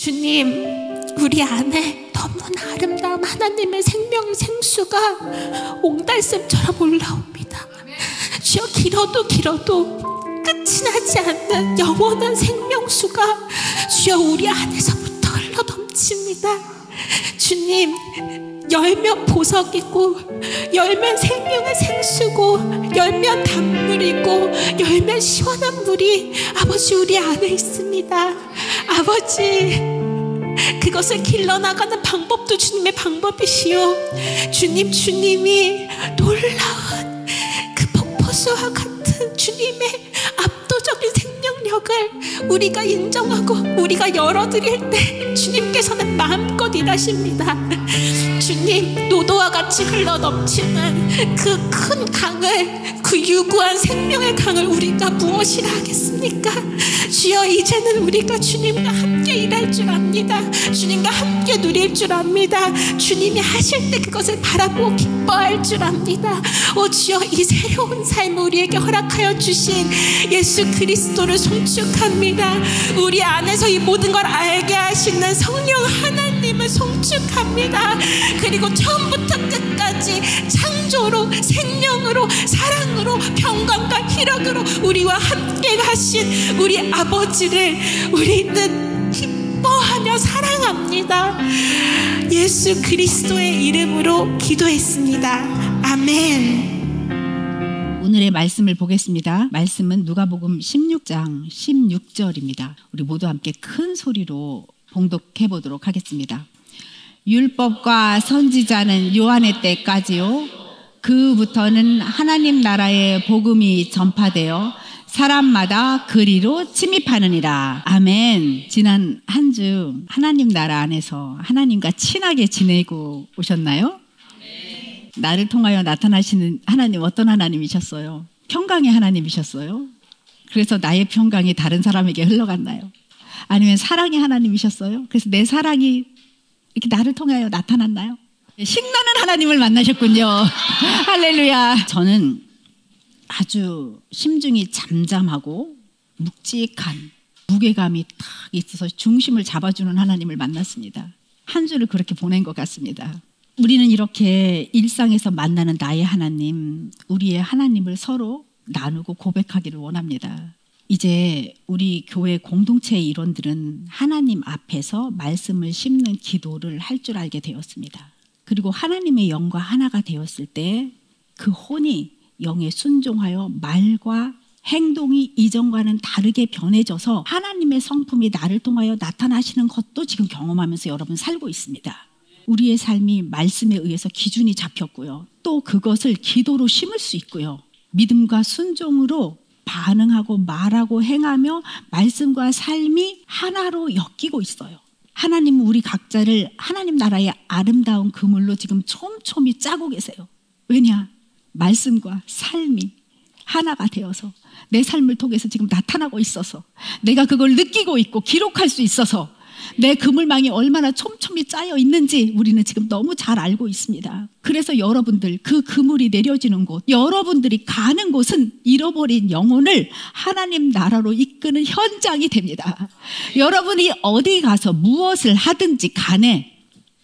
주님, 우리 안에 너무나 아름다운 하나님의 생명 생수가 옹달샘처럼 올라옵니다. 주여, 길어도 끝이 나지 않는 영원한 생명수가 주여 우리 안에서부터 흘러 넘칩니다. 주님, 열면 보석이고 열면 생명의 생수고 열면 단물이고 열면 시원한 물이 아버지 우리 안에 있습니다. 아버지, 그것을 길러나가는 방법도 주님의 방법이시오. 주님이 놀라운 그 폭포수와 같은 주님의 압도적인 생명력을 우리가 인정하고 우리가 열어드릴 때 주님께서는 마음껏 일하십니다. 주님, 노도와 같이 흘러 넘치는 그 큰 강을, 그 유구한 생명의 강을 우리가 무엇이라 하겠습니까? 주여, 이제는 우리가 주님과 함께 일할 줄 압니다. 주님과 함께 누릴 줄 압니다. 주님이 하실 때 그것을 바라보고 기뻐할 줄 압니다. 오 주여, 이 새로운 삶을 우리에게 허락하여 주신 예수 그리스도를 송축합니다. 우리 안에서 이 모든 걸 알게 하시는 성령 하나님을 송축합니다. 그리고 처음부터 끝까지 창조로, 생명으로, 사랑으로, 평강과 희락으로 우리와 함께 하신 우리 아버지를 우리는 기뻐하며 사랑합니다. 예수 그리스도의 이름으로 기도했습니다. 아멘. 오늘의 말씀을 보겠습니다. 말씀은 누가복음 16장 16절입니다. 우리 모두 함께 큰 소리로 봉독해 보도록 하겠습니다. 율법과 선지자는 요한의 때까지요, 그부터는 하나님 나라의 복음이 전파되어 사람마다 그리로 침입하느니라. 아멘. 지난 한 주 하나님 나라 안에서 하나님과 친하게 지내고 오셨나요? 나를 통하여 나타나시는 하나님, 어떤 하나님이셨어요? 평강의 하나님이셨어요? 그래서 나의 평강이 다른 사람에게 흘러갔나요? 아니면 사랑의 하나님이셨어요? 그래서 내 사랑이 이렇게 나를 통하여 나타났나요? 신나는 하나님을 만나셨군요. 할렐루야. 저는 아주 심중이 잠잠하고 묵직한 무게감이 탁 있어서 중심을 잡아주는 하나님을 만났습니다. 한 주를 그렇게 보낸 것 같습니다. 우리는 이렇게 일상에서 만나는 나의 하나님, 우리의 하나님을 서로 나누고 고백하기를 원합니다. 이제 우리 교회 공동체의 일원들은 하나님 앞에서 말씀을 심는 기도를 할 줄 알게 되었습니다. 그리고 하나님의 영과 하나가 되었을 때 그 혼이 영에 순종하여 말과 행동이 이전과는 다르게 변해져서 하나님의 성품이 나를 통하여 나타나시는 것도 지금 경험하면서 여러분 살고 있습니다. 우리의 삶이 말씀에 의해서 기준이 잡혔고요. 또 그것을 기도로 심을 수 있고요. 믿음과 순종으로 반응하고 말하고 행하며 말씀과 삶이 하나로 엮이고 있어요. 하나님은 우리 각자를 하나님 나라의 아름다운 그물로 지금 촘촘히 짜고 계세요. 왜냐? 말씀과 삶이 하나가 되어서 내 삶을 통해서 지금 나타나고 있어서 내가 그걸 느끼고 있고 기록할 수 있어서 내 그물망이 얼마나 촘촘히 짜여 있는지 우리는 지금 너무 잘 알고 있습니다. 그래서 여러분들, 그 그물이 내려지는 곳, 여러분들이 가는 곳은 잃어버린 영혼을 하나님 나라로 이끄는 현장이 됩니다. 여러분이 어디 가서 무엇을 하든지 간에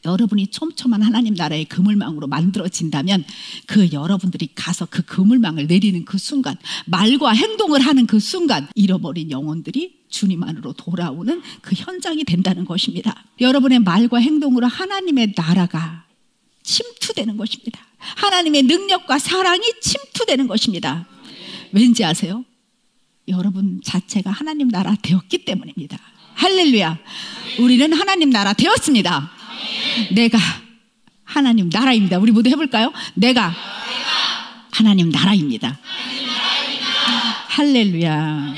여러분이 촘촘한 하나님 나라의 그물망으로 만들어진다면 그 여러분들이 가서 그 그물망을 내리는 그 순간, 말과 행동을 하는 그 순간 잃어버린 영혼들이 주님 안으로 돌아오는 그 현장이 된다는 것입니다. 여러분의 말과 행동으로 하나님의 나라가 침투되는 것입니다. 하나님의 능력과 사랑이 침투되는 것입니다. 왠지 아세요? 여러분 자체가 하나님 나라 되었기 때문입니다. 할렐루야. 우리는 하나님 나라 되었습니다. 내가 하나님 나라입니다. 우리 모두 해볼까요? 내가 하나님 나라입니다. 할렐루야.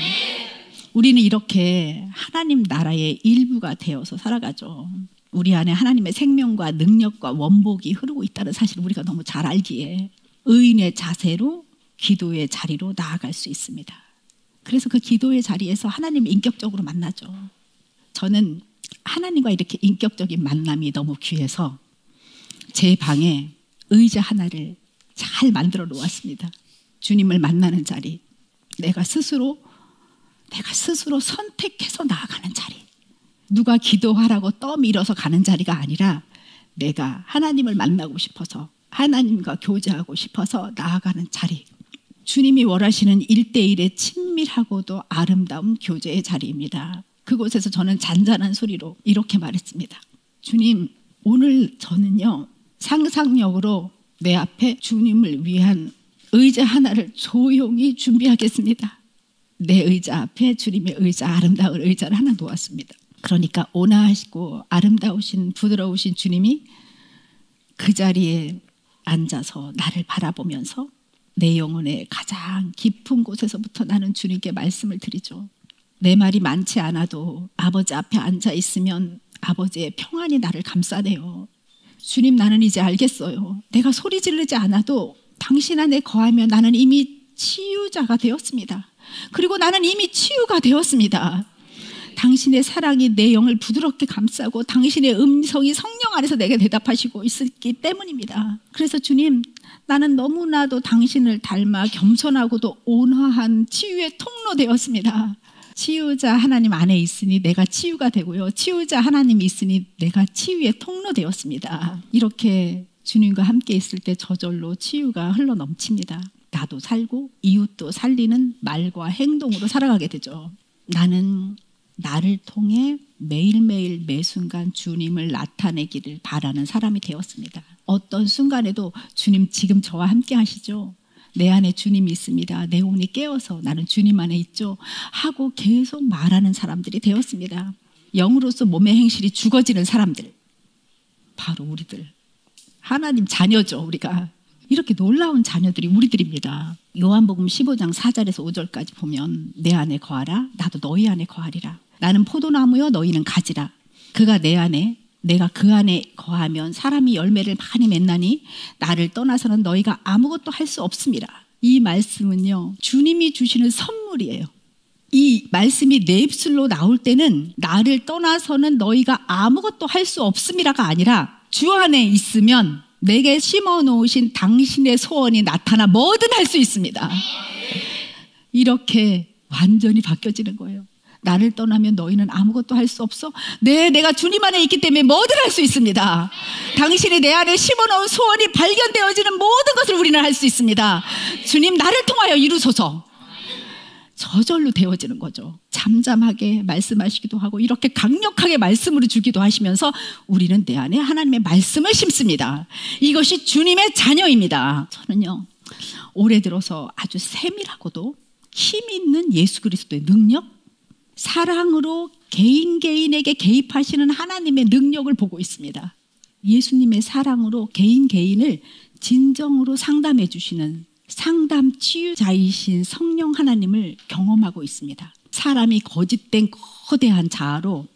우리는 이렇게 하나님 나라의 일부가 되어서 살아가죠. 우리 안에 하나님의 생명과 능력과 원복이 흐르고 있다는 사실을 우리가 너무 잘 알기에 의인의 자세로 기도의 자리로 나아갈 수 있습니다. 그래서 그 기도의 자리에서 하나님을 인격적으로 만나죠. 저는 하나님과 이렇게 인격적인 만남이 너무 귀해서 제 방에 의자 하나를 잘 만들어 놓았습니다. 주님을 만나는 자리, 내가 스스로 선택해서 나아가는 자리. 누가 기도하라고 떠밀어서 가는 자리가 아니라 내가 하나님을 만나고 싶어서 하나님과 교제하고 싶어서 나아가는 자리. 주님이 원하시는 1대1의 친밀하고도 아름다운 교제의 자리입니다. 그곳에서 저는 잔잔한 소리로 이렇게 말했습니다. 주님, 오늘 저는요, 상상력으로 내 앞에 주님을 위한 의자 하나를 조용히 준비하겠습니다. 내 의자 앞에 주님의 의자, 아름다운 의자를 하나 놓았습니다. 그러니까 온화하시고 아름다우신 부드러우신 주님이 그 자리에 앉아서 나를 바라보면서 내 영혼의 가장 깊은 곳에서부터 나는 주님께 말씀을 드리죠. 내 말이 많지 않아도 아버지 앞에 앉아 있으면 아버지의 평안이 나를 감싸네요. 주님, 나는 이제 알겠어요. 내가 소리 지르지 않아도 당신 안에 거하면 나는 이미 치유자가 되었습니다. 그리고 나는 이미 치유가 되었습니다. 당신의 사랑이 내 영을 부드럽게 감싸고 당신의 음성이 성령 안에서 내게 대답하시고 있기 때문입니다. 그래서 주님, 나는 너무나도 당신을 닮아 겸손하고도 온화한 치유의 통로 되었습니다. 치유자 하나님 안에 있으니 내가 치유가 되고요, 치유자 하나님이 있으니 내가 치유의 통로 되었습니다. 이렇게 주님과 함께 있을 때 저절로 치유가 흘러넘칩니다. 나도 살고 이웃도 살리는 말과 행동으로 살아가게 되죠. 나는 나를 통해 매일매일 매순간 주님을 나타내기를 바라는 사람이 되었습니다. 어떤 순간에도 주님 지금 저와 함께 하시죠? 내 안에 주님이 있습니다. 내 영혼이 깨어서 나는 주님 안에 있죠 하고 계속 말하는 사람들이 되었습니다. 영으로서 몸의 행실이 죽어지는 사람들, 바로 우리들, 하나님 자녀죠. 우리가 이렇게 놀라운 자녀들이 우리들입니다. 요한복음 15장 4절에서 5절까지 보면 내 안에 거하라, 나도 너희 안에 거하리라. 나는 포도나무요, 너희는 가지라. 그가 내 안에, 내가 그 안에 거하면 사람이 열매를 많이 맺나니 나를 떠나서는 너희가 아무것도 할 수 없습니다. 이 말씀은요, 주님이 주시는 선물이에요. 이 말씀이 내 입술로 나올 때는 나를 떠나서는 너희가 아무것도 할 수 없음이라가 아니라 주 안에 있으면 내게 심어놓으신 당신의 소원이 나타나 뭐든 할 수 있습니다. 이렇게 완전히 바뀌어지는 거예요. 나를 떠나면 너희는 아무것도 할 수 없어? 네, 내가 주님 안에 있기 때문에 뭐든 할 수 있습니다. 당신이 내 안에 심어놓은 소원이 발견되어지는 모든 것을 우리는 할 수 있습니다. 주님, 나를 통하여 이루소서. 저절로 되어지는 거죠. 잠잠하게 말씀하시기도 하고 이렇게 강력하게 말씀으로 주기도 하시면서 우리는 내 안에 하나님의 말씀을 심습니다. 이것이 주님의 자녀입니다. 저는요, 올해 들어서 아주 세밀하고도 힘 있는 예수 그리스도의 능력, 사랑으로 개인에게 개입하시는 하나님의 능력을 보고 있습니다. 예수님의 사랑으로 개인을 진정으로 상담해 주시는 상담 치유자이신 성령 하나님을 경험하고 있습니다. 사람이 거짓된 거대한 자아로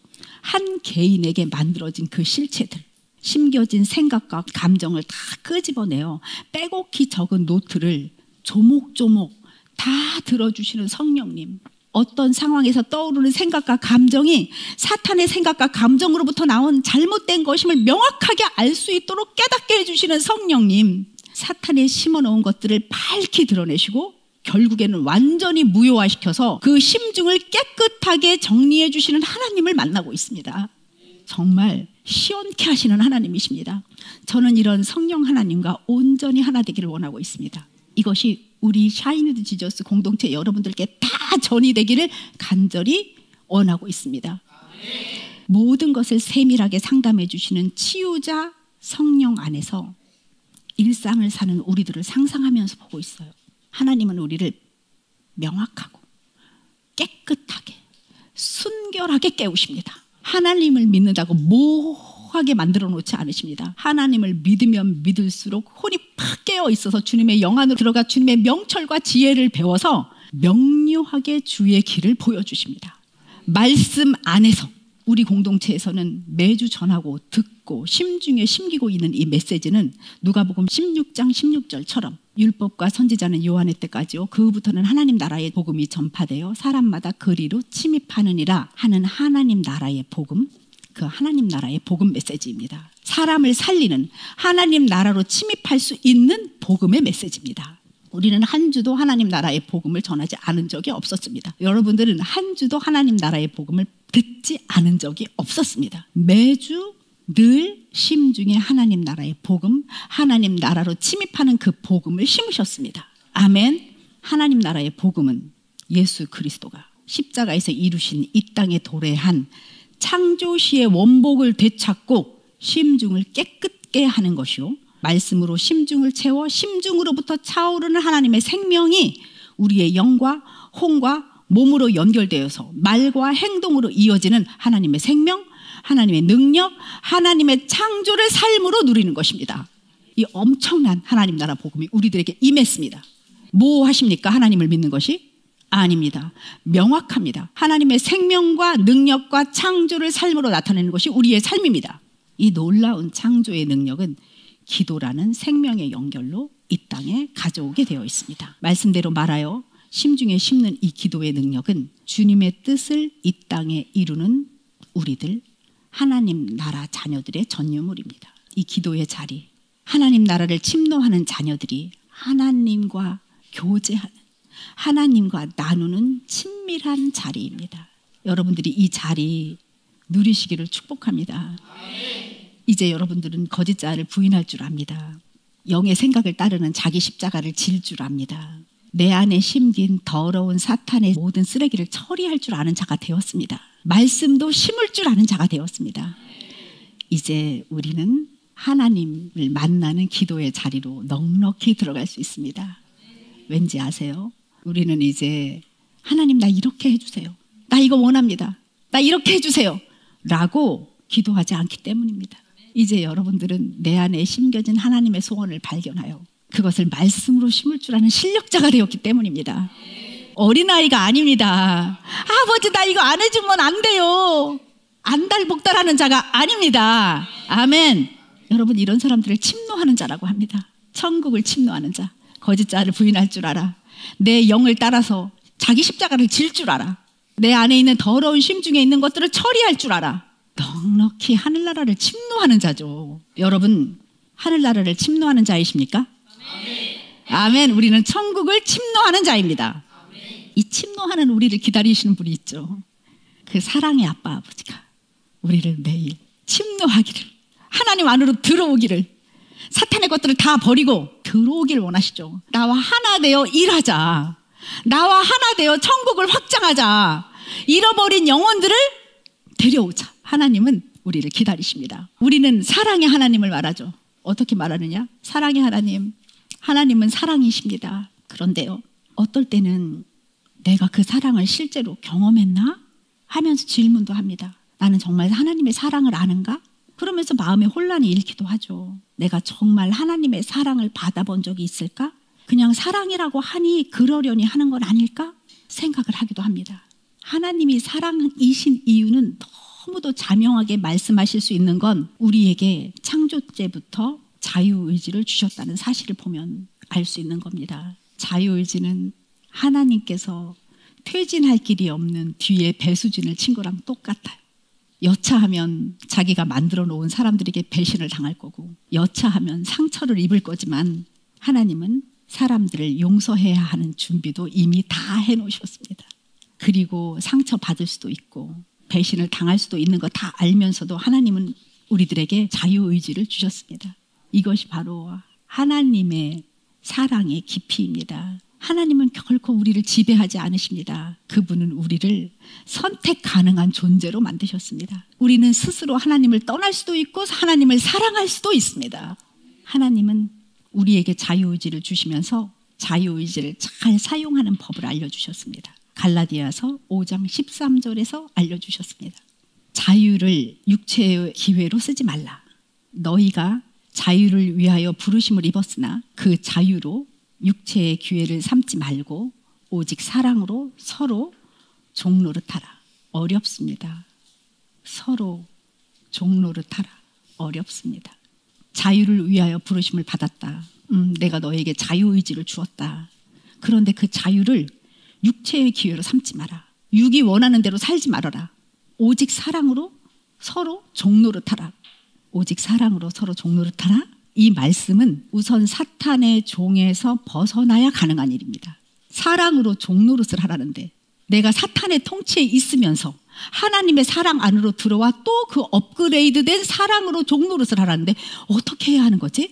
한 개인에게 만들어진 그 실체들, 심겨진 생각과 감정을 다 끄집어내어 빼곡히 적은 노트를 조목조목 다 들어주시는 성령님. 어떤 상황에서 떠오르는 생각과 감정이 사탄의 생각과 감정으로부터 나온 잘못된 것임을 명확하게 알 수 있도록 깨닫게 해주시는 성령님. 사탄에 심어놓은 것들을 밝히 드러내시고 결국에는 완전히 무효화시켜서 그 심중을 깨끗하게 정리해 주시는 하나님을 만나고 있습니다. 정말 시원케 하시는 하나님이십니다. 저는 이런 성령 하나님과 온전히 하나 되기를 원하고 있습니다. 이것이 우리 샤이니드 지저스 공동체 여러분들께 다 전이되기를 간절히 원하고 있습니다. 모든 것을 세밀하게 상담해 주시는 치유자 성령 안에서 일상을 사는 우리들을 상상하면서 보고 있어요. 하나님은 우리를 명확하고 깨끗하게 순결하게 깨우십니다. 하나님을 믿는다고 모호하게 만들어 놓지 않으십니다. 하나님을 믿으면 믿을수록 혼이 팍 깨어 있어서 주님의 영 안으로 들어가 주님의 명철과 지혜를 배워서 명료하게 주의 길을 보여주십니다. 말씀 안에서 우리 공동체에서는 매주 전하고 듣고 심중에 심기고 있는 이 메시지는 누가복음 16장 16절처럼 율법과 선지자는 요한의 때까지요, 그후부터는 하나님 나라의 복음이 전파되어 사람마다 그리로 침입하느니라 하는 하나님 나라의 복음, 그 하나님 나라의 복음 메시지입니다. 사람을 살리는 하나님 나라로 침입할 수 있는 복음의 메시지입니다. 우리는 한 주도 하나님 나라의 복음을 전하지 않은 적이 없었습니다. 여러분들은 한 주도 하나님 나라의 복음을 듣지 않은 적이 없었습니다. 매주 늘 심중에 하나님 나라의 복음, 하나님 나라로 침입하는 그 복음을 심으셨습니다. 아멘. 하나님 나라의 복음은 예수 그리스도가 십자가에서 이루신 이 땅에 도래한 창조시의 원복을 되찾고 심중을 깨끗게 하는 것이요, 말씀으로 심중을 채워 심중으로부터 차오르는 하나님의 생명이 우리의 영과 혼과 몸으로 연결되어서 말과 행동으로 이어지는 하나님의 생명, 하나님의 능력, 하나님의 창조를 삶으로 누리는 것입니다. 이 엄청난 하나님 나라 복음이 우리들에게 임했습니다. 뭐 하십니까? 하나님을 믿는 것이? 아닙니다. 명확합니다. 하나님의 생명과 능력과 창조를 삶으로 나타내는 것이 우리의 삶입니다. 이 놀라운 창조의 능력은 기도라는 생명의 연결로 이 땅에 가져오게 되어 있습니다. 말씀대로 말하여 심중에 심는 이 기도의 능력은 주님의 뜻을 이 땅에 이루는 우리들 하나님 나라 자녀들의 전유물입니다. 이 기도의 자리, 하나님 나라를 침노하는 자녀들이 하나님과 교제하는, 하나님과 나누는 친밀한 자리입니다. 여러분들이 이 자리 누리시기를 축복합니다. 이제 여러분들은 거짓 자를 부인할 줄 압니다. 영의 생각을 따르는 자기 십자가를 질 줄 압니다. 내 안에 심긴 더러운 사탄의 모든 쓰레기를 처리할 줄 아는 자가 되었습니다. 말씀도 심을 줄 아는 자가 되었습니다. 이제 우리는 하나님을 만나는 기도의 자리로 넉넉히 들어갈 수 있습니다. 왠지 아세요? 우리는 이제 하나님 나 이렇게 해주세요. 나 이거 원합니다. 나 이렇게 해주세요. 라고 기도하지 않기 때문입니다. 이제 여러분들은 내 안에 심겨진 하나님의 소원을 발견하여 그것을 말씀으로 심을 줄 아는 실력자가 되었기 때문입니다. 어린아이가 아닙니다. 아버지 나 이거 안 해주면 안 돼요. 안달복달하는 자가 아닙니다. 아멘. 여러분 이런 사람들을 침노하는 자라고 합니다. 천국을 침노하는 자. 거짓 자를 부인할 줄 알아. 내 영을 따라서 자기 십자가를 질 줄 알아. 내 안에 있는 더러운 심중에 있는 것들을 처리할 줄 알아. 넉넉히 하늘나라를 침노하는 자죠. 여러분 하늘나라를 침노하는 자이십니까? 아멘. 우리는 천국을 침노하는 자입니다. 이 침노하는 우리를 기다리시는 분이 있죠. 그 사랑의 아빠 아버지가 우리를 매일 침노하기를, 하나님 안으로 들어오기를, 사탄의 것들을 다 버리고 들어오길 원하시죠. 나와 하나 되어 일하자. 나와 하나 되어 천국을 확장하자. 잃어버린 영혼들을 데려오자. 하나님은 우리를 기다리십니다. 우리는 사랑의 하나님을 말하죠. 어떻게 말하느냐? 사랑의 하나님, 하나님은 사랑이십니다. 그런데요, 어떨 때는 내가 그 사랑을 실제로 경험했나? 하면서 질문도 합니다. 나는 정말 하나님의 사랑을 아는가? 그러면서 마음에 혼란이 일기도 하죠. 내가 정말 하나님의 사랑을 받아본 적이 있을까? 그냥 사랑이라고 하니 그러려니 하는 건 아닐까? 생각을 하기도 합니다. 하나님이 사랑이신 이유는 너무도 자명하게 말씀하실 수 있는 건 우리에게 창조 때부터 자유의지를 주셨다는 사실을 보면 알 수 있는 겁니다. 자유의지는 하나님께서 퇴진할 길이 없는 뒤에 배수진을 친 거랑 똑같아요. 여차하면 자기가 만들어 놓은 사람들에게 배신을 당할 거고, 여차하면 상처를 입을 거지만 하나님은 사람들을 용서해야 하는 준비도 이미 다 해놓으셨습니다. 그리고 상처 받을 수도 있고 배신을 당할 수도 있는 거 다 알면서도 하나님은 우리들에게 자유의지를 주셨습니다. 이것이 바로 하나님의 사랑의 깊이입니다. 하나님은 결코 우리를 지배하지 않으십니다. 그분은 우리를 선택 가능한 존재로 만드셨습니다. 우리는 스스로 하나님을 떠날 수도 있고 하나님을 사랑할 수도 있습니다. 하나님은 우리에게 자유의지를 주시면서 자유의지를 잘 사용하는 법을 알려주셨습니다. 갈라디아서 5장 13절에서 알려주셨습니다. 자유를 육체의 기회로 쓰지 말라. 너희가 자유를 위하여 부르심을 입었으나 그 자유로 육체의 기회를 삼지 말고 오직 사랑으로 서로 종노릇하라. 어렵습니다. 서로 종노릇하라. 어렵습니다. 자유를 위하여 부르심을 받았다. 내가 너에게 자유의지를 주었다. 그런데 그 자유를 육체의 기회로 삼지 마라. 육이 원하는 대로 살지 말아라. 오직 사랑으로 서로 종노릇하라. 오직 사랑으로 서로 종노릇하라. 이 말씀은 우선 사탄의 종에서 벗어나야 가능한 일입니다. 사랑으로 종노릇을 하라는데 내가 사탄의 통치에 있으면서 하나님의 사랑 안으로 들어와 또 그 업그레이드된 사랑으로 종노릇을 하라는데 어떻게 해야 하는 거지?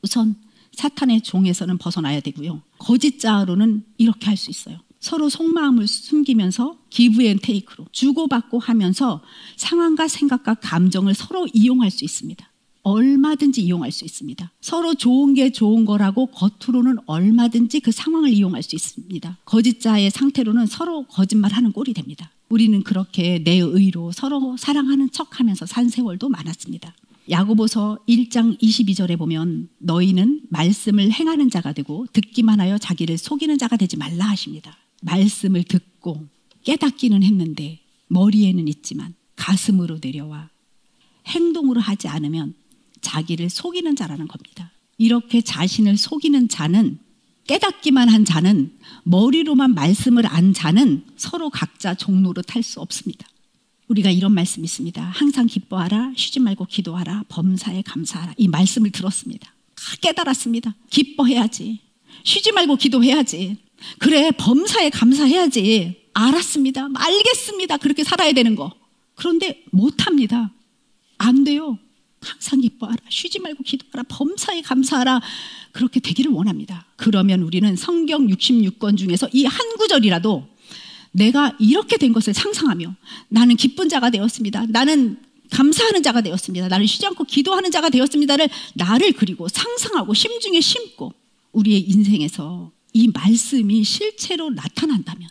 우선 사탄의 종에서는 벗어나야 되고요. 거짓자로는 이렇게 할 수 있어요. 서로 속마음을 숨기면서 기브 앤 테이크로 주고받고 하면서 상황과 생각과 감정을 서로 이용할 수 있습니다. 얼마든지 이용할 수 있습니다. 서로 좋은 게 좋은 거라고 겉으로는 얼마든지 그 상황을 이용할 수 있습니다. 거짓자의 상태로는 서로 거짓말하는 꼴이 됩니다. 우리는 그렇게 내 의로 서로 사랑하는 척하면서 산 세월도 많았습니다. 야고보서 1장 22절에 보면 너희는 말씀을 행하는 자가 되고 듣기만 하여 자기를 속이는 자가 되지 말라 하십니다. 말씀을 듣고 깨닫기는 했는데 머리에는 있지만 가슴으로 내려와 행동으로 하지 않으면 자기를 속이는 자라는 겁니다. 이렇게 자신을 속이는 자는, 깨닫기만 한 자는, 머리로만 말씀을 안 자는 서로 각자 종노릇 할 수 없습니다. 우리가 이런 말씀이 있습니다. 항상 기뻐하라, 쉬지 말고 기도하라, 범사에 감사하라. 이 말씀을 들었습니다. 깨달았습니다. 기뻐해야지, 쉬지 말고 기도해야지, 그래 범사에 감사해야지. 알았습니다. 알겠습니다. 그렇게 살아야 되는 거. 그런데 못합니다. 안 돼요. 항상 기뻐하라, 쉬지 말고 기도하라, 범사에 감사하라. 그렇게 되기를 원합니다. 그러면 우리는 성경 66권 중에서 이 한 구절이라도 내가 이렇게 된 것을 상상하며 나는 기쁜 자가 되었습니다, 나는 감사하는 자가 되었습니다, 나는 쉬지 않고 기도하는 자가 되었습니다를 나를 그리고 상상하고 심중에 심고 우리의 인생에서 이 말씀이 실체로 나타난다면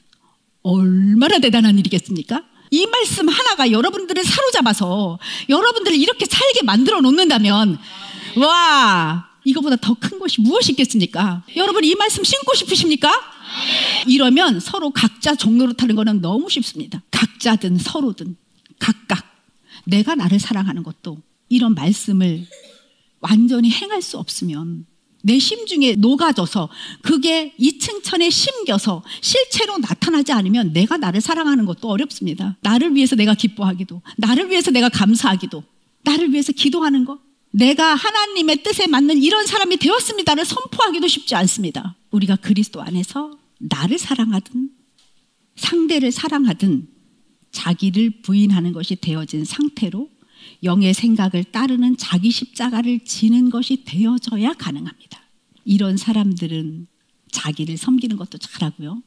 얼마나 대단한 일이겠습니까? 이 말씀 하나가 여러분들을 사로잡아서 여러분들을 이렇게 살게 만들어 놓는다면 와, 이거보다 더 큰 것이 무엇이 있겠습니까? 여러분 이 말씀 신고 싶으십니까? 이러면 서로 각자 종노릇하는 거는 너무 쉽습니다. 각자든 서로든 각각 내가 나를 사랑하는 것도 이런 말씀을 완전히 행할 수 없으면 내 심중에 녹아져서 그게 이층천에 심겨서 실체로 나타나지 않으면 내가 나를 사랑하는 것도 어렵습니다. 나를 위해서 내가 기뻐하기도, 나를 위해서 내가 감사하기도, 나를 위해서 기도하는 것, 내가 하나님의 뜻에 맞는 이런 사람이 되었습니다를 선포하기도 쉽지 않습니다. 우리가 그리스도 안에서 나를 사랑하든 상대를 사랑하든 자기를 부인하는 것이 되어진 상태로 영의 생각을 따르는 자기 십자가를 지는 것이 되어져야 가능합니다. 이런 사람들은 자기를 섬기는 것도 잘하고요,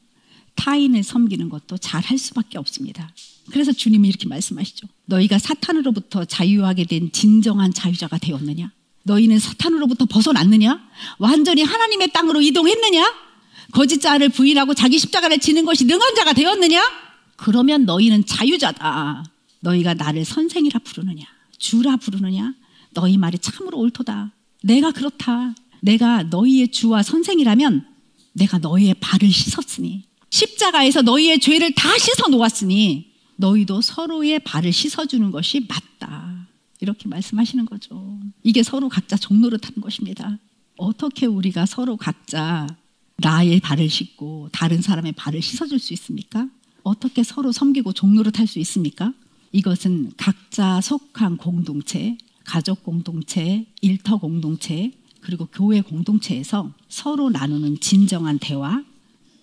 타인을 섬기는 것도 잘할 수밖에 없습니다. 그래서 주님이 이렇게 말씀하시죠. 너희가 사탄으로부터 자유하게 된 진정한 자유자가 되었느냐? 너희는 사탄으로부터 벗어났느냐? 완전히 하나님의 땅으로 이동했느냐? 거짓자를 부인하고 자기 십자가를 지는 것이 능한 자가 되었느냐? 그러면 너희는 자유자다. 너희가 나를 선생이라 부르느냐, 주라 부르느냐? 너희 말이 참으로 옳도다. 내가 그렇다. 내가 너희의 주와 선생이라면 내가 너희의 발을 씻었으니, 십자가에서 너희의 죄를 다 씻어 놓았으니 너희도 서로의 발을 씻어주는 것이 맞다. 이렇게 말씀하시는 거죠. 이게 서로 각자 종노릇하는 것입니다. 어떻게 우리가 서로 각자 나의 발을 씻고 다른 사람의 발을 씻어줄 수 있습니까? 어떻게 서로 섬기고 종노릇할 수 있습니까? 이것은 각자 속한 공동체, 가족 공동체, 일터 공동체, 그리고 교회 공동체에서 서로 나누는 진정한 대화,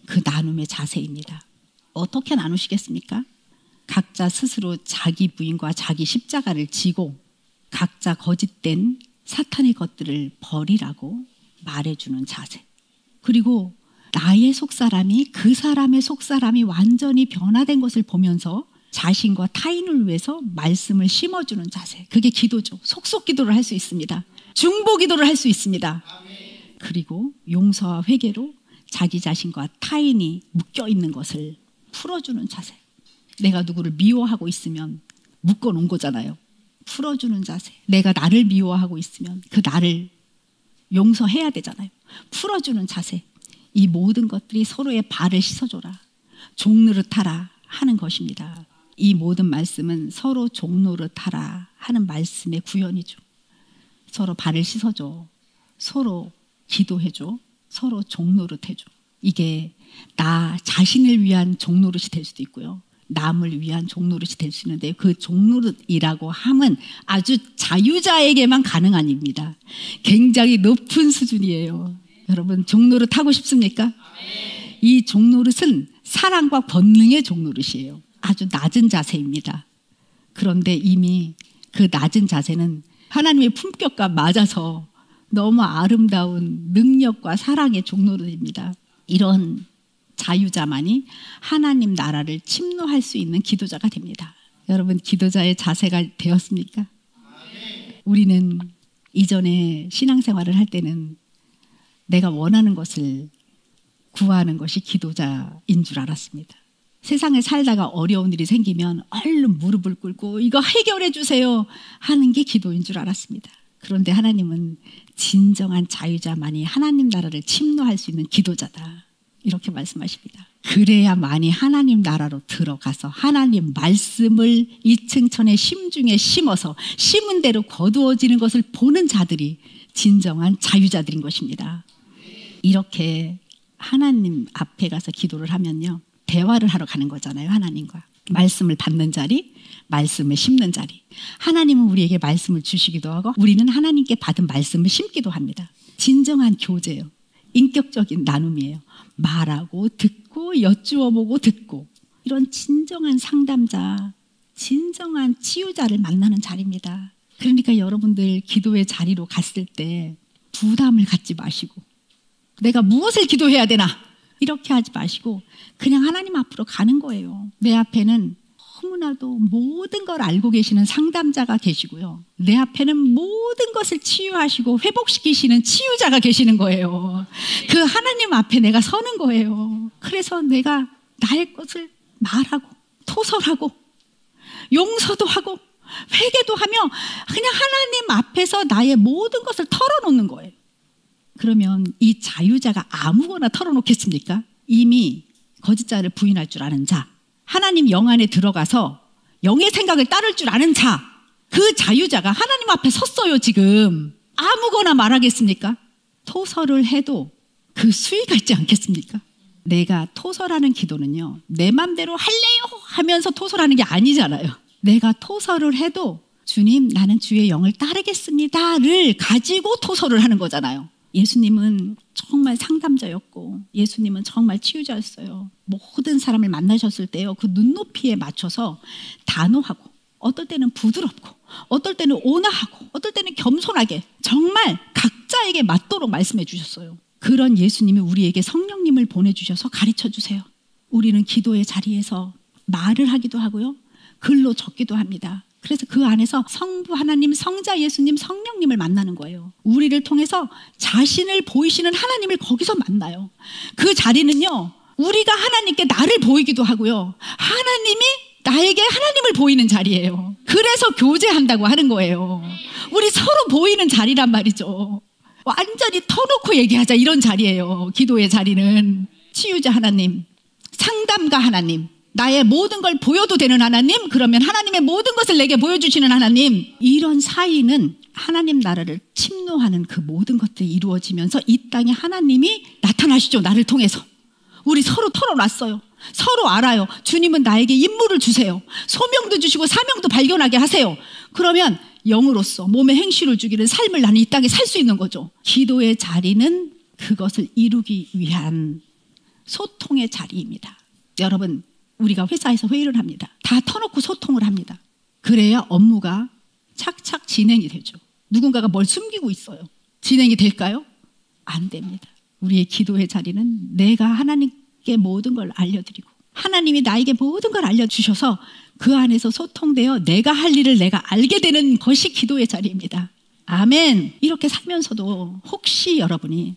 그 나눔의 자세입니다. 어떻게 나누시겠습니까? 각자 스스로 자기 부인과 자기 십자가를 지고 각자 거짓된 사탄의 것들을 버리라고 말해주는 자세. 그리고 나의 속사람이 그 사람의 속사람이 완전히 변화된 것을 보면서 자신과 타인을 위해서 말씀을 심어주는 자세. 그게 기도죠. 속속 기도를 할 수 있습니다. 중보 기도를 할 수 있습니다. 그리고 용서와 회개로 자기 자신과 타인이 묶여있는 것을 풀어주는 자세. 내가 누구를 미워하고 있으면 묶어놓은 거잖아요. 풀어주는 자세. 내가 나를 미워하고 있으면 그 나를 용서해야 되잖아요. 풀어주는 자세. 이 모든 것들이 서로의 발을 씻어줘라, 종노릇하라 하는 것입니다. 이 모든 말씀은 서로 종노릇하라 하는 말씀의 구현이죠. 서로 발을 씻어줘, 서로 기도해줘, 서로 종노릇해줘. 이게 나 자신을 위한 종노릇이 될 수도 있고요, 남을 위한 종노릇이 될 수 있는데, 그 종노릇이라고 함은 아주 자유자에게만 가능한 일입니다. 굉장히 높은 수준이에요. 여러분 종노릇 하고 싶습니까? 이 종노릇은 사랑과 권능의 종노릇이에요. 아주 낮은 자세입니다. 그런데 이미 그 낮은 자세는 하나님의 품격과 맞아서 너무 아름다운 능력과 사랑의 종로입니다. 이런 자유자만이 하나님 나라를 침노할 수 있는 기도자가 됩니다. 여러분, 기도자의 자세가 되었습니까? 우리는 이전에 신앙생활을 할 때는 내가 원하는 것을 구하는 것이 기도자인 줄 알았습니다. 세상에 살다가 어려운 일이 생기면 얼른 무릎을 꿇고 이거 해결해 주세요 하는 게 기도인 줄 알았습니다. 그런데 하나님은 진정한 자유자만이 하나님 나라를 침노할 수 있는 기도자다, 이렇게 말씀하십니다. 그래야만이 하나님 나라로 들어가서 하나님 말씀을 이층천의 심중에 심어서 심은 대로 거두어지는 것을 보는 자들이 진정한 자유자들인 것입니다. 이렇게 하나님 앞에 가서 기도를 하면요, 대화를 하러 가는 거잖아요. 하나님과 말씀을 받는 자리, 말씀을 심는 자리. 하나님은 우리에게 말씀을 주시기도 하고 우리는 하나님께 받은 말씀을 심기도 합니다. 진정한 교제예요. 인격적인 나눔이에요. 말하고 듣고 여쭈어보고 듣고, 이런 진정한 상담자, 진정한 치유자를 만나는 자리입니다. 그러니까 여러분들 기도의 자리로 갔을 때 부담을 갖지 마시고 내가 무엇을 기도해야 되나 이렇게 하지 마시고 그냥 하나님 앞으로 가는 거예요. 내 앞에는 너무나도 모든 걸 알고 계시는 상담자가 계시고요, 내 앞에는 모든 것을 치유하시고 회복시키시는 치유자가 계시는 거예요. 그 하나님 앞에 내가 서는 거예요. 그래서 내가 나의 것을 말하고 토설하고 용서도 하고 회개도 하며 그냥 하나님 앞에서 나의 모든 것을 털어놓는 거예요. 그러면 이 자유자가 아무거나 털어놓겠습니까? 이미 거짓자를 부인할 줄 아는 자, 하나님 영 안에 들어가서 영의 생각을 따를 줄 아는 자, 그 자유자가 하나님 앞에 섰어요. 지금 아무거나 말하겠습니까? 토설을 해도 그 수위가 있지 않겠습니까? 내가 토설하는 기도는요, 내 맘대로 할래요 하면서 토설하는 게 아니잖아요. 내가 토설을 해도 주님, 나는 주의 영을 따르겠습니다를 가지고 토설을 하는 거잖아요. 예수님은 정말 상담자였고 예수님은 정말 치유자였어요. 모든 사람을 만나셨을 때요, 그 눈높이에 맞춰서 단호하고 어떨 때는 부드럽고 어떨 때는 온화하고 어떨 때는 겸손하게 정말 각자에게 맞도록 말씀해 주셨어요. 그런 예수님이 우리에게 성령님을 보내주셔서 가르쳐 주세요. 우리는 기도의 자리에서 말을 하기도 하고요, 글로 적기도 합니다. 그래서 그 안에서 성부 하나님, 성자 예수님, 성령님을 만나는 거예요. 우리를 통해서 자신을 보이시는 하나님을 거기서 만나요. 그 자리는요, 우리가 하나님께 나를 보이기도 하고요, 하나님이 나에게 하나님을 보이는 자리예요. 그래서 교제한다고 하는 거예요. 우리 서로 보이는 자리란 말이죠. 완전히 터놓고 얘기하자, 이런 자리예요. 기도의 자리는 치유자 하나님, 상담가 하나님, 나의 모든 걸 보여도 되는 하나님, 그러면 하나님의 모든 것을 내게 보여주시는 하나님, 이런 사이는 하나님 나라를 침노하는 그 모든 것들이 이루어지면서 이 땅에 하나님이 나타나시죠. 나를 통해서. 우리 서로 털어놨어요. 서로 알아요. 주님은 나에게 임무를 주세요. 소명도 주시고 사명도 발견하게 하세요. 그러면 영으로서 몸에 행실을 주기는 삶을 나는 이 땅에 살 수 있는 거죠. 기도의 자리는 그것을 이루기 위한 소통의 자리입니다. 여러분, 우리가 회사에서 회의를 합니다. 다 터놓고 소통을 합니다. 그래야 업무가 착착 진행이 되죠. 누군가가 뭘 숨기고 있어요. 진행이 될까요? 안 됩니다. 우리의 기도의 자리는 내가 하나님께 모든 걸 알려드리고 하나님이 나에게 모든 걸 알려주셔서 그 안에서 소통되어 내가 할 일을 내가 알게 되는 것이 기도의 자리입니다. 아멘. 이렇게 살면서도 혹시 여러분이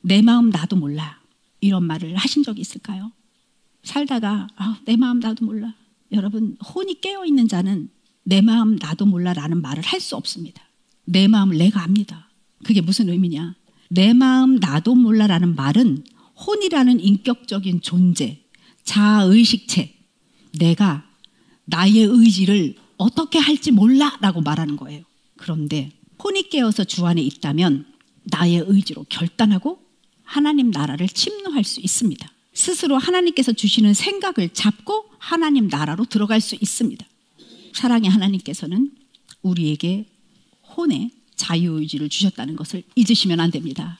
내 마음 나도 몰라 이런 말을 하신 적이 있을까요? 살다가 내 마음 나도 몰라. 여러분, 혼이 깨어있는 자는 내 마음 나도 몰라라는 말을 할 수 없습니다. 내 마음을 내가 압니다. 그게 무슨 의미냐? 내 마음 나도 몰라라는 말은 혼이라는 인격적인 존재, 자아의식체, 내가 나의 의지를 어떻게 할지 몰라라고 말하는 거예요. 그런데 혼이 깨어서 주 안에 있다면 나의 의지로 결단하고 하나님 나라를 침노할 수 있습니다. 스스로 하나님께서 주시는 생각을 잡고 하나님 나라로 들어갈 수 있습니다. 사랑의 하나님께서는 우리에게 혼의 자유의지를 주셨다는 것을 잊으시면 안 됩니다.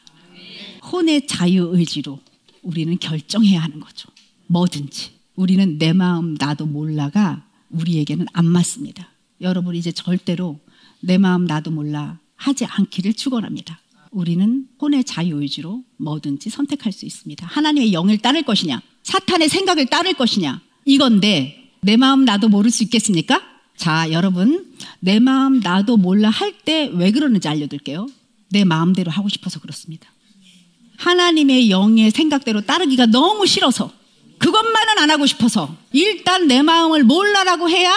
혼의 자유의지로 우리는 결정해야 하는 거죠. 뭐든지 우리는 내 마음 나도 몰라가 우리에게는 안 맞습니다. 여러분 이제 절대로 내 마음 나도 몰라 하지 않기를 축원합니다. 우리는 혼의 자유의지로 뭐든지 선택할 수 있습니다. 하나님의 영을 따를 것이냐, 사탄의 생각을 따를 것이냐, 이건데 내 마음 나도 모를 수 있겠습니까? 자, 여러분 내 마음 나도 몰라 할 때 왜 그러는지 알려드릴게요. 내 마음대로 하고 싶어서 그렇습니다. 하나님의 영의 생각대로 따르기가 너무 싫어서, 그것만은 안 하고 싶어서 일단 내 마음을 몰라라고 해야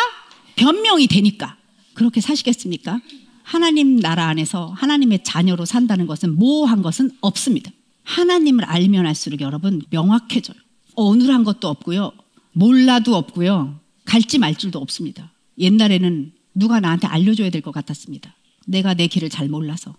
변명이 되니까 그렇게 사시겠습니까? 하나님 나라 안에서 하나님의 자녀로 산다는 것은 모호한 것은 없습니다. 하나님을 알면 알수록 여러분 명확해져요. 어눌한 것도 없고요, 몰라도 없고요, 갈지 말 줄도 없습니다. 옛날에는 누가 나한테 알려줘야 될 것 같았습니다. 내가 내 길을 잘 몰라서.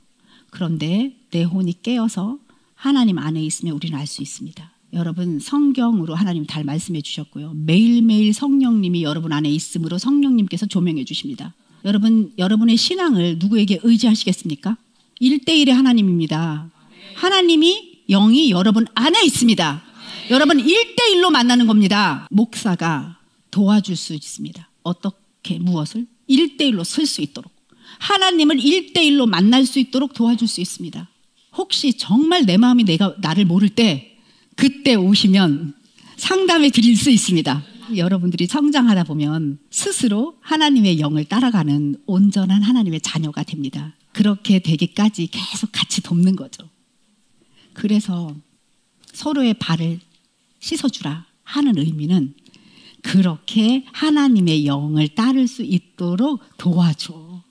그런데 내 혼이 깨어서 하나님 안에 있으면 우리는 알 수 있습니다. 여러분 성경으로 하나님 잘 말씀해 주셨고요, 매일매일 성령님이 여러분 안에 있으므로 성령님께서 조명해 주십니다. 여러분, 여러분의 신앙을 누구에게 의지하시겠습니까? 1대1의 하나님입니다. 하나님이 영이 여러분 안에 있습니다. 여러분 1대1로 만나는 겁니다. 목사가 도와줄 수 있습니다. 어떻게, 무엇을? 1대1로 쓸 수 있도록, 하나님을 1대1로 만날 수 있도록 도와줄 수 있습니다. 혹시 정말 내 마음이 나를 모를 때 그때 오시면 상담해 드릴 수 있습니다. 여러분들이 성장하다 보면 스스로 하나님의 영을 따라가는 온전한 하나님의 자녀가 됩니다. 그렇게 되기까지 계속 같이 돕는 거죠. 그래서 서로의 발을 씻어주라 하는 의미는 그렇게 하나님의 영을 따를 수 있도록 도와줘,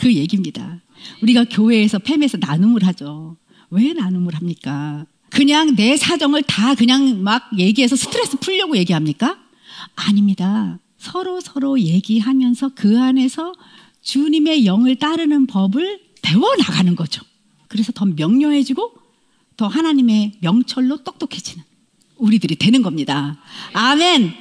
그 얘기입니다. 우리가 교회에서 팸에서 나눔을 하죠. 왜 나눔을 합니까? 그냥 내 사정을 다 그냥 막 얘기해서 스트레스 풀려고 얘기합니까? 아닙니다. 서로 얘기하면서 그 안에서 주님의 영을 따르는 법을 배워나가는 거죠. 그래서 더 명료해지고 더 하나님의 명철로 똑똑해지는 우리들이 되는 겁니다. 아멘.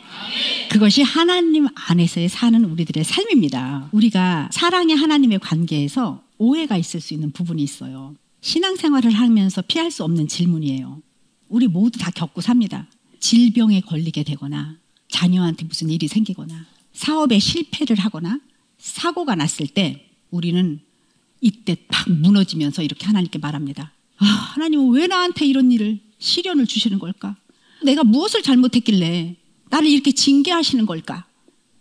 그것이 하나님 안에서의 사는 우리들의 삶입니다. 우리가 사랑의 하나님의 관계에서 오해가 있을 수 있는 부분이 있어요. 신앙생활을 하면서 피할 수 없는 질문이에요. 우리 모두 다 겪고 삽니다. 질병에 걸리게 되거나 자녀한테 무슨 일이 생기거나 사업에 실패를 하거나 사고가 났을 때 우리는 이때 팍 무너지면서 이렇게 하나님께 말합니다. 하나님은 왜 나한테 이런 일을, 시련을 주시는 걸까? 내가 무엇을 잘못했길래 나를 이렇게 징계하시는 걸까?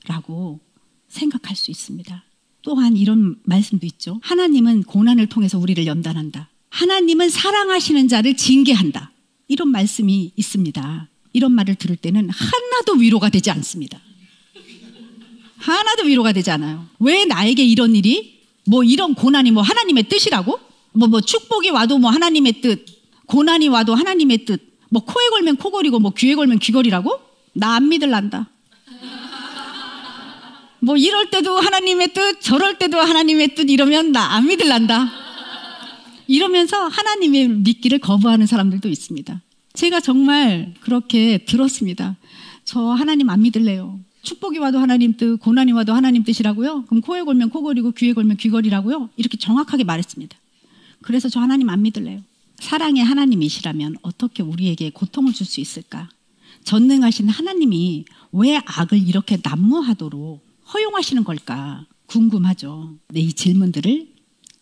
라고 생각할 수 있습니다. 또한 이런 말씀도 있죠. 하나님은 고난을 통해서 우리를 연단한다. 하나님은 사랑하시는 자를 징계한다. 이런 말씀이 있습니다. 이런 말을 들을 때는 하나도 위로가 되지 않습니다. 하나도 위로가 되지 않아요. 왜 나에게 이런 일이, 뭐 이런 고난이 뭐 하나님의 뜻이라고? 뭐 축복이 와도 뭐 하나님의 뜻, 고난이 와도 하나님의 뜻, 뭐 코에 걸면 코걸이고 뭐 귀에 걸면 귀걸이라고? 나 안 믿을란다. 뭐 이럴 때도 하나님의 뜻, 저럴 때도 하나님의 뜻, 이러면 나 안 믿을란다. 이러면서 하나님의 믿기를 거부하는 사람들도 있습니다. 제가 정말 그렇게 들었습니다. 저 하나님 안 믿을래요. 축복이 와도 하나님 뜻, 고난이 와도 하나님 뜻이라고요? 그럼 코에 걸면 코걸이고 귀에 걸면 귀걸이라고요? 이렇게 정확하게 말했습니다. 그래서 저 하나님 안 믿을래요. 사랑의 하나님이시라면 어떻게 우리에게 고통을 줄 수 있을까? 전능하신 하나님이 왜 악을 이렇게 난무하도록 허용하시는 걸까 궁금하죠. 네, 이 질문들을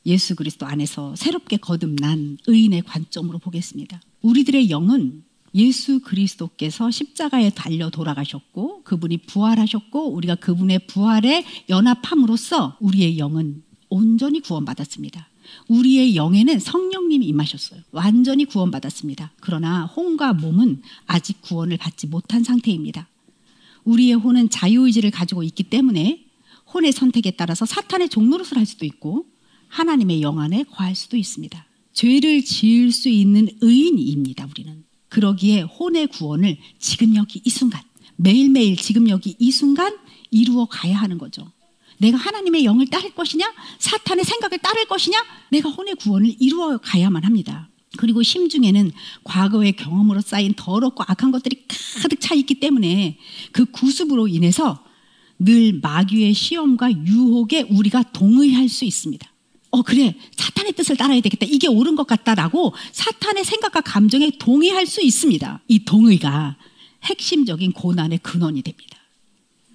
예수 그리스도 안에서 새롭게 거듭난 의인의 관점으로 보겠습니다. 우리들의 영은 예수 그리스도께서 십자가에 달려 돌아가셨고 그분이 부활하셨고 우리가 그분의 부활에 연합함으로써 우리의 영은 온전히 구원받았습니다. 우리의 영에는 성령님이 임하셨어요. 완전히 구원받았습니다. 그러나 혼과 몸은 아직 구원을 받지 못한 상태입니다. 우리의 혼은 자유의지를 가지고 있기 때문에 혼의 선택에 따라서 사탄의 종노릇을 할 수도 있고 하나님의 영 안에 거할 수도 있습니다. 죄를 지을 수 있는 의인입니다. 우리는. 그러기에 혼의 구원을 지금 여기 이 순간, 매일매일 지금 여기 이 순간 이루어 가야 하는 거죠. 내가 하나님의 영을 따를 것이냐, 사탄의 생각을 따를 것이냐, 내가 혼의 구원을 이루어 가야만 합니다. 그리고 심중에는 과거의 경험으로 쌓인 더럽고 악한 것들이 가득 차 있기 때문에 그 구습으로 인해서 늘 마귀의 시험과 유혹에 우리가 동의할 수 있습니다. 그래, 사탄의 뜻을 따라야 되겠다, 이게 옳은 것 같다라고 사탄의 생각과 감정에 동의할 수 있습니다. 이 동의가 핵심적인 고난의 근원이 됩니다.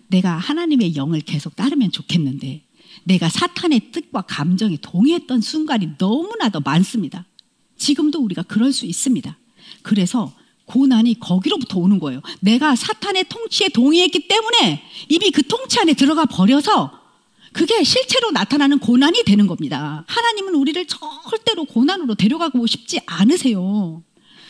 내가 하나님의 영을 계속 따르면 좋겠는데 내가 사탄의 뜻과 감정에 동의했던 순간이 너무나도 많습니다. 지금도 우리가 그럴 수 있습니다. 그래서 고난이 거기로부터 오는 거예요. 내가 사탄의 통치에 동의했기 때문에 이미 그 통치 안에 들어가 버려서 그게 실체로 나타나는 고난이 되는 겁니다. 하나님은 우리를 절대로 고난으로 데려가고 싶지 않으세요.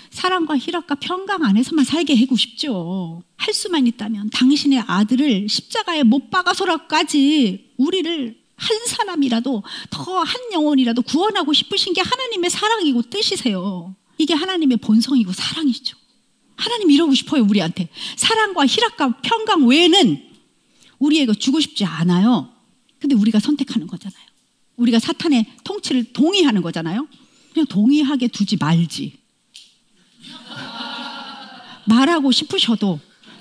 사랑과 희락과 평강 안에서만 살게 하고 싶죠. 할 수만 있다면 당신의 아들을 십자가에 못 박아서라까지 우리를 한 사람이라도 더 한 영혼이라도 구원하고 싶으신 게 하나님의 사랑이고 뜻이세요. 이게 하나님의 본성이고 사랑이죠. 하나님 이러고 싶어요. 우리한테 사랑과 희락과 평강 외에는 우리에게 주고 싶지 않아요. 근데 우리가 선택하는 거잖아요. 우리가 사탄의 통치를 동의하는 거잖아요. 그냥 동의하게 두지 말지. 말하고 싶으셔도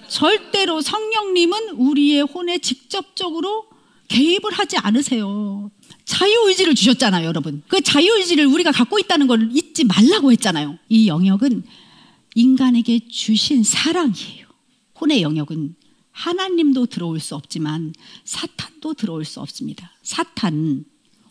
절대로 성령님은 우리의 혼에 직접적으로 개입을 하지 않으세요. 자유의지를 주셨잖아요, 여러분. 그 자유의지를 우리가 갖고 있다는 걸 잊지 말라고 했잖아요. 이 영역은 인간에게 주신 사랑이에요. 혼의 영역은 하나님도 들어올 수 없지만 사탄도 들어올 수 없습니다. 사탄은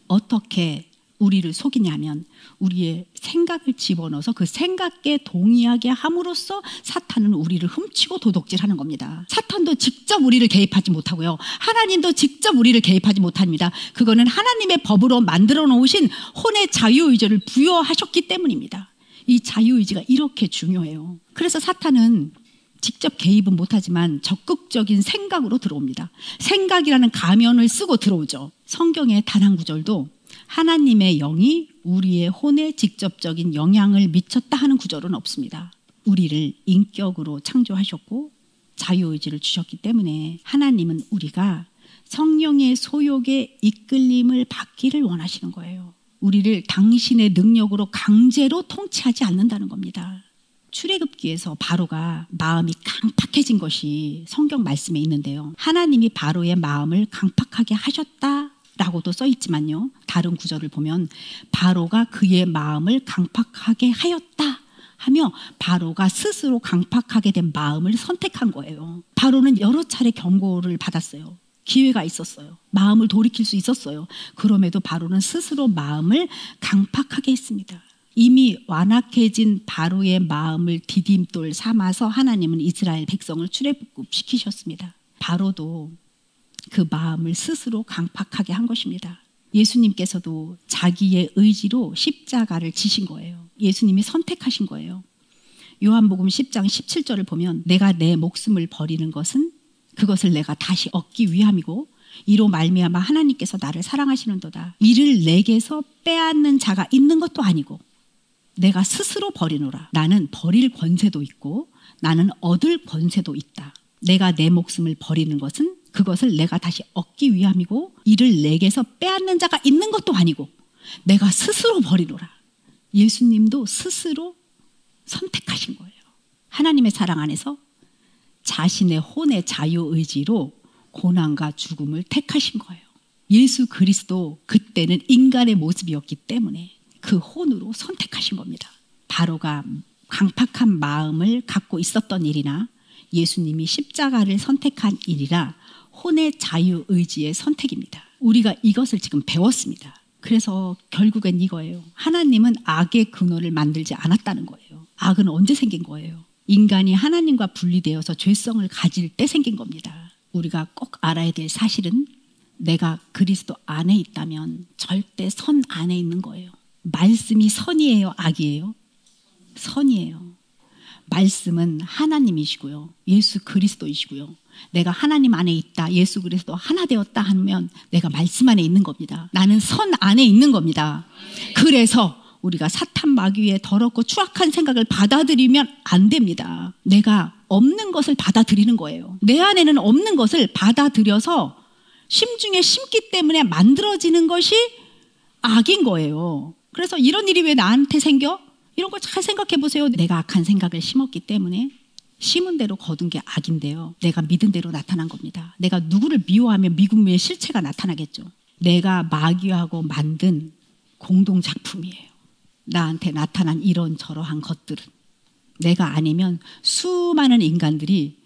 어떻게 우리를 속이냐면 우리의 생각을 집어넣어서 그 생각에 동의하게 함으로써 사탄은 우리를 훔치고 도둑질하는 겁니다. 사탄도 직접 우리를 개입하지 못하고요. 하나님도 직접 우리를 개입하지 못합니다. 그거는 하나님의 법으로 만들어 놓으신 혼의 자유의지를 부여하셨기 때문입니다. 이 자유의지가 이렇게 중요해요. 그래서 사탄은 직접 개입은 못하지만 적극적인 생각으로 들어옵니다. 생각이라는 가면을 쓰고 들어오죠. 성경의 단 한 구절도 하나님의 영이 우리의 혼에 직접적인 영향을 미쳤다 하는 구절은 없습니다. 우리를 인격으로 창조하셨고 자유의지를 주셨기 때문에 하나님은 우리가 성령의 소욕에 이끌림을 받기를 원하시는 거예요. 우리를 당신의 능력으로 강제로 통치하지 않는다는 겁니다. 출애굽기에서 바로가 마음이 강팍해진 것이 성경 말씀에 있는데요. 하나님이 바로의 마음을 강팍하게 하셨다라고도 써 있지만요. 다른 구절을 보면 바로가 그의 마음을 강팍하게 하였다 하며 바로가 스스로 강팍하게 된 마음을 선택한 거예요. 바로는 여러 차례 경고를 받았어요. 기회가 있었어요. 마음을 돌이킬 수 있었어요. 그럼에도 바로는 스스로 마음을 강팍하게 했습니다. 이미 완악해진 바로의 마음을 디딤돌 삼아서 하나님은 이스라엘 백성을 출애굽시키셨습니다. 바로도 그 마음을 스스로 강팍하게 한 것입니다. 예수님께서도 자기의 의지로 십자가를 지신 거예요. 예수님이 선택하신 거예요. 요한복음 10장 17절을 보면 내가 내 목숨을 버리는 것은 그것을 내가 다시 얻기 위함이고 이로 말미암아 하나님께서 나를 사랑하시는도다. 이를 내게서 빼앗는 자가 있는 것도 아니고 내가 스스로 버리노라. 나는 버릴 권세도 있고 나는 얻을 권세도 있다. 내가 내 목숨을 버리는 것은 그것을 내가 다시 얻기 위함이고 이를 내게서 빼앗는 자가 있는 것도 아니고 내가 스스로 버리노라. 예수님도 스스로 선택하신 거예요. 하나님의 사랑 안에서 자신의 혼의 자유의지로 고난과 죽음을 택하신 거예요. 예수 그리스도 그때는 인간의 모습이었기 때문에 그 혼으로 선택하신 겁니다. 바로가 강팍한 마음을 갖고 있었던 일이나 예수님이 십자가를 선택한 일이라 혼의 자유의지의 선택입니다. 우리가 이것을 지금 배웠습니다. 그래서 결국엔 이거예요. 하나님은 악의 근원을 만들지 않았다는 거예요. 악은 언제 생긴 거예요? 인간이 하나님과 분리되어서 죄성을 가질 때 생긴 겁니다. 우리가 꼭 알아야 될 사실은 내가 그리스도 안에 있다면 절대 선 안에 있는 거예요. 말씀이 선이에요? 악이에요? 선이에요. 말씀은 하나님이시고요. 예수 그리스도이시고요. 내가 하나님 안에 있다. 예수 그리스도 하나 되었다 하면 내가 말씀 안에 있는 겁니다. 나는 선 안에 있는 겁니다. 그래서 우리가 사탄 마귀의 더럽고 추악한 생각을 받아들이면 안 됩니다. 내가 없는 것을 받아들이는 거예요. 내 안에는 없는 것을 받아들여서 심중에 심기 때문에 만들어지는 것이 악인 거예요. 그래서 이런 일이 왜 나한테 생겨? 이런 걸 잘 생각해 보세요. 내가 악한 생각을 심었기 때문에 심은 대로 거둔 게 악인데요. 내가 믿은 대로 나타난 겁니다. 내가 누구를 미워하면 미움의 실체가 나타나겠죠. 내가 마귀하고 만든 공동작품이에요. 나한테 나타난 이런저러한 것들은 내가 아니면 수많은 인간들이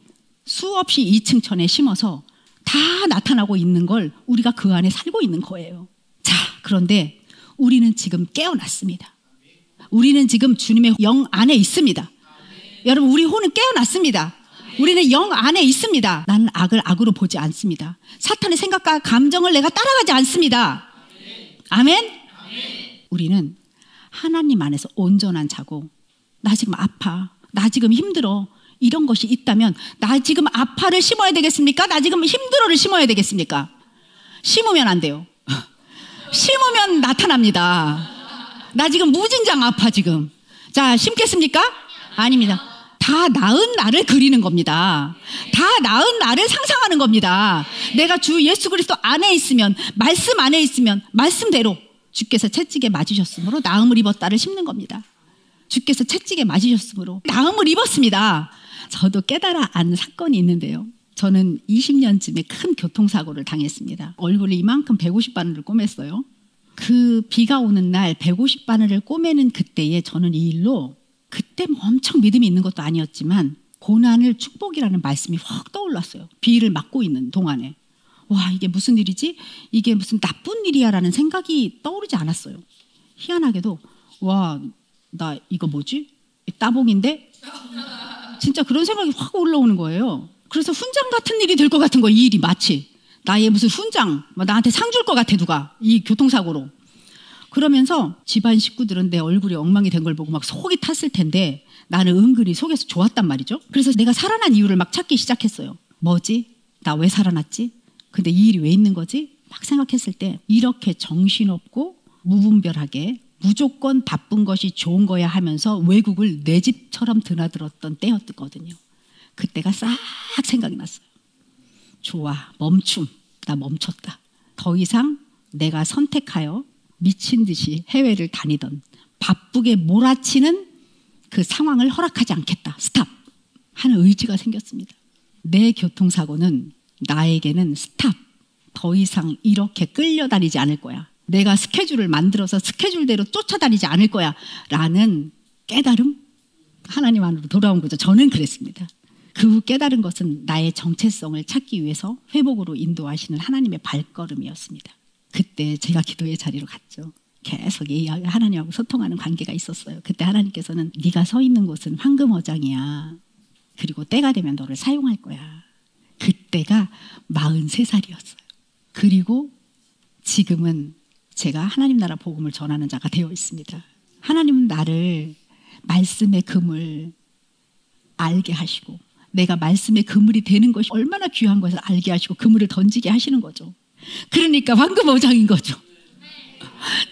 수없이 2층천에 심어서 다 나타나고 있는 걸 우리가 그 안에 살고 있는 거예요. 자, 그런데 우리는 지금 깨어났습니다. 우리는 지금 주님의 영 안에 있습니다. 여러분, 우리 혼은 깨어났습니다. 우리는 영 안에 있습니다. 나는 악을 악으로 보지 않습니다. 사탄의 생각과 감정을 내가 따라가지 않습니다. 아멘? 우리는 하나님 안에서 온전한 자고, 나 지금 아파, 나 지금 힘들어, 이런 것이 있다면 나 지금 아파를 심어야 되겠습니까? 나 지금 힘들어를 심어야 되겠습니까? 심으면 안 돼요. 심으면 나타납니다. 나 지금 무진장 아파 지금. 자, 심겠습니까? 아닙니다. 다 나은 나를 그리는 겁니다. 다 나은 나를 상상하는 겁니다. 내가 주 예수 그리스도 안에 있으면, 말씀 안에 있으면 말씀대로 주께서 채찍에 맞으셨으므로 나음을 입었다를 심는 겁니다. 주께서 채찍에 맞으셨으므로 나음을 입었습니다. 저도 깨달아 안 사건이 있는데요. 저는 20년쯤에 큰 교통사고를 당했습니다. 얼굴을 이만큼 150바늘을 꼬맸어요. 그 비가 오는 날 150바늘을 꼬매는 그때에 저는 이 일로, 그때 엄청 믿음이 있는 것도 아니었지만 고난을 축복이라는 말씀이 확 떠올랐어요. 비를 맞고 있는 동안에. 와, 이게 무슨 일이지? 이게 무슨 나쁜 일이야 라는 생각이 떠오르지 않았어요. 희한하게도 와, 나 이거 뭐지? 따봉인데? 진짜 그런 생각이 확 올라오는 거예요. 그래서 훈장 같은 일이 될 것 같은 거예요. 이 일이 마치 나의 무슨 훈장, 나한테 상 줄 것 같아 누가, 이 교통사고로. 그러면서 집안 식구들은 내 얼굴이 엉망이 된 걸 보고 막 속이 탔을 텐데 나는 은근히 속에서 좋았단 말이죠. 그래서 내가 살아난 이유를 막 찾기 시작했어요. 뭐지? 나 왜 살아났지? 근데 이 일이 왜 있는 거지? 막 생각했을 때 이렇게 정신없고 무분별하게 무조건 바쁜 것이 좋은 거야 하면서 외국을 내 집처럼 드나들었던 때였거든요. 그때가 싹 생각이 났어요. 좋아, 멈춤. 나 멈췄다. 더 이상 내가 선택하여 미친 듯이 해외를 다니던 바쁘게 몰아치는 그 상황을 허락하지 않겠다. 스탑! 하는 의지가 생겼습니다. 내 교통사고는 나에게는 스탑! 더 이상 이렇게 끌려다니지 않을 거야. 내가 스케줄을 만들어서 스케줄대로 쫓아다니지 않을 거야 라는 깨달음? 하나님 안으로 돌아온 거죠. 저는 그랬습니다. 그 깨달은 것은 나의 정체성을 찾기 위해서 회복으로 인도하시는 하나님의 발걸음이었습니다. 그때 제가 기도의 자리로 갔죠. 계속 하나님하고 소통하는 관계가 있었어요. 그때 하나님께서는 네가 서 있는 곳은 황금어장이야. 그리고 때가 되면 너를 사용할 거야. 그때가 43살이었어요. 그리고 지금은 제가 하나님 나라 복음을 전하는 자가 되어 있습니다. 하나님은 나를 말씀의 그물 알게 하시고, 내가 말씀의 그물이 되는 것이 얼마나 귀한 것을 알게 하시고 그물을 던지게 하시는 거죠. 그러니까 황금어장인 거죠.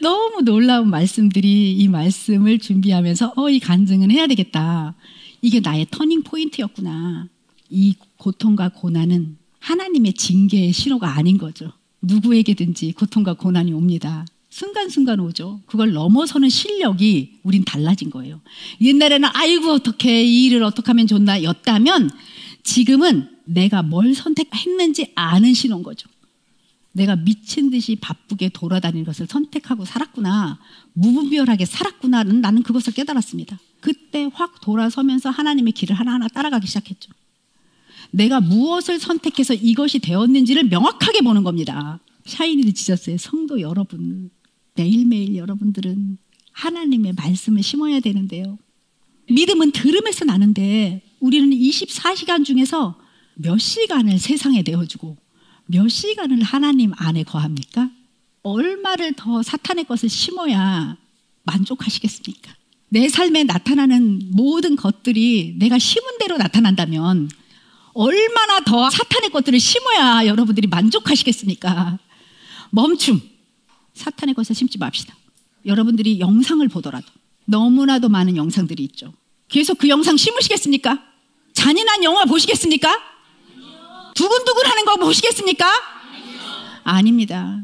너무 놀라운 말씀들이, 이 말씀을 준비하면서 이 간증은 해야 되겠다. 이게 나의 터닝 포인트였구나. 이 고통과 고난은 하나님의 징계의 신호가 아닌 거죠. 누구에게든지 고통과 고난이 옵니다. 순간순간 오죠. 그걸 넘어서는 실력이 우린 달라진 거예요. 옛날에는 아이고 어떡해, 이 일을 어떻게 하면 좋나 였다면 지금은 내가 뭘 선택했는지 아는 신호인 거죠. 내가 미친 듯이 바쁘게 돌아다니는 것을 선택하고 살았구나, 무분별하게 살았구나는 나는 그것을 깨달았습니다. 그때 확 돌아서면서 하나님의 길을 하나하나 따라가기 시작했죠. 내가 무엇을 선택해서 이것이 되었는지를 명확하게 보는 겁니다. 샤이니드 지저스의 성도 여러분, 매일매일 여러분들은 하나님의 말씀을 심어야 되는데요. 믿음은 들음에서 나는데 우리는 24시간 중에서 몇 시간을 세상에 내어주고 몇 시간을 하나님 안에 거합니까? 얼마를 더 사탄의 것을 심어야 만족하시겠습니까? 내 삶에 나타나는 모든 것들이 내가 심은 대로 나타난다면 얼마나 더 사탄의 것들을 심어야 여러분들이 만족하시겠습니까? 멈춤. 사탄의 것을 심지 맙시다. 여러분들이 영상을 보더라도 너무나도 많은 영상들이 있죠. 계속 그 영상 심으시겠습니까? 잔인한 영화 보시겠습니까? 두근두근하는 거 보시겠습니까? 아닙니다.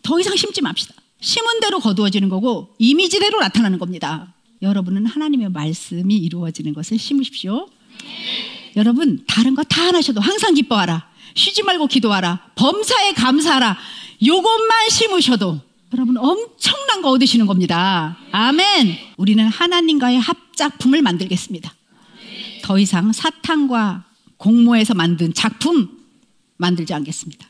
더 이상 심지 맙시다. 심은 대로 거두어지는 거고 이미지대로 나타나는 겁니다. 여러분은 하나님의 말씀이 이루어지는 것을 심으십시오. 여러분, 다른 거 다 안 하셔도 항상 기뻐하라, 쉬지 말고 기도하라, 범사에 감사하라, 요것만 심으셔도 여러분 엄청난 거 얻으시는 겁니다. 아멘. 우리는 하나님과의 합작품을 만들겠습니다. 더 이상 사탄과 공모해서 만든 작품 만들지 않겠습니다.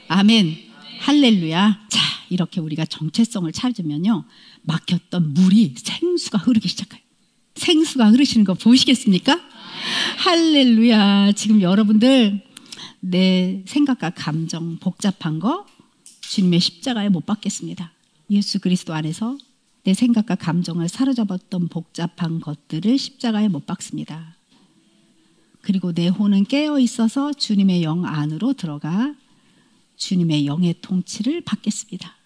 아멘. 할렐루야. 자, 이렇게 우리가 정체성을 찾으면요, 막혔던 물이 생수가 흐르기 시작해요. 생수가 흐르시는 거 보시겠습니까? 할렐루야. 지금 여러분들 내 생각과 감정 복잡한 거 주님의 십자가에 못 박겠습니다. 예수 그리스도 안에서 내 생각과 감정을 사로잡았던 복잡한 것들을 십자가에 못 박습니다. 그리고 내 혼은 깨어 있어서 주님의 영 안으로 들어가 주님의 영의 통치를 받겠습니다.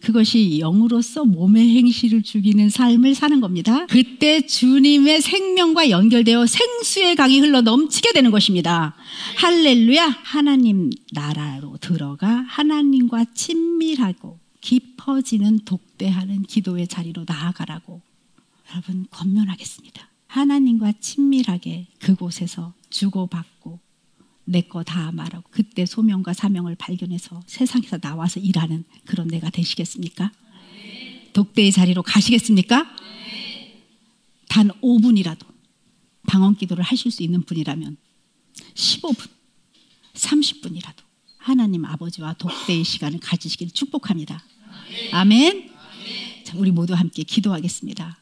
그것이 영으로서 몸의 행실을 죽이는 삶을 사는 겁니다. 그때 주님의 생명과 연결되어 생수의 강이 흘러 넘치게 되는 것입니다. 할렐루야. 하나님 나라로 들어가 하나님과 친밀하고 깊어지는 독대하는 기도의 자리로 나아가라고 여러분 권면하겠습니다. 하나님과 친밀하게 그곳에서 주고받고 내 거 다 말하고 그때 소명과 사명을 발견해서 세상에서 나와서 일하는 그런 내가 되시겠습니까? 독대의 자리로 가시겠습니까? 단 5분이라도 방언 기도를 하실 수 있는 분이라면 15분, 30분이라도 하나님 아버지와 독대의 시간을 가지시기를 축복합니다. 아멘. 자, 우리 모두 함께 기도하겠습니다.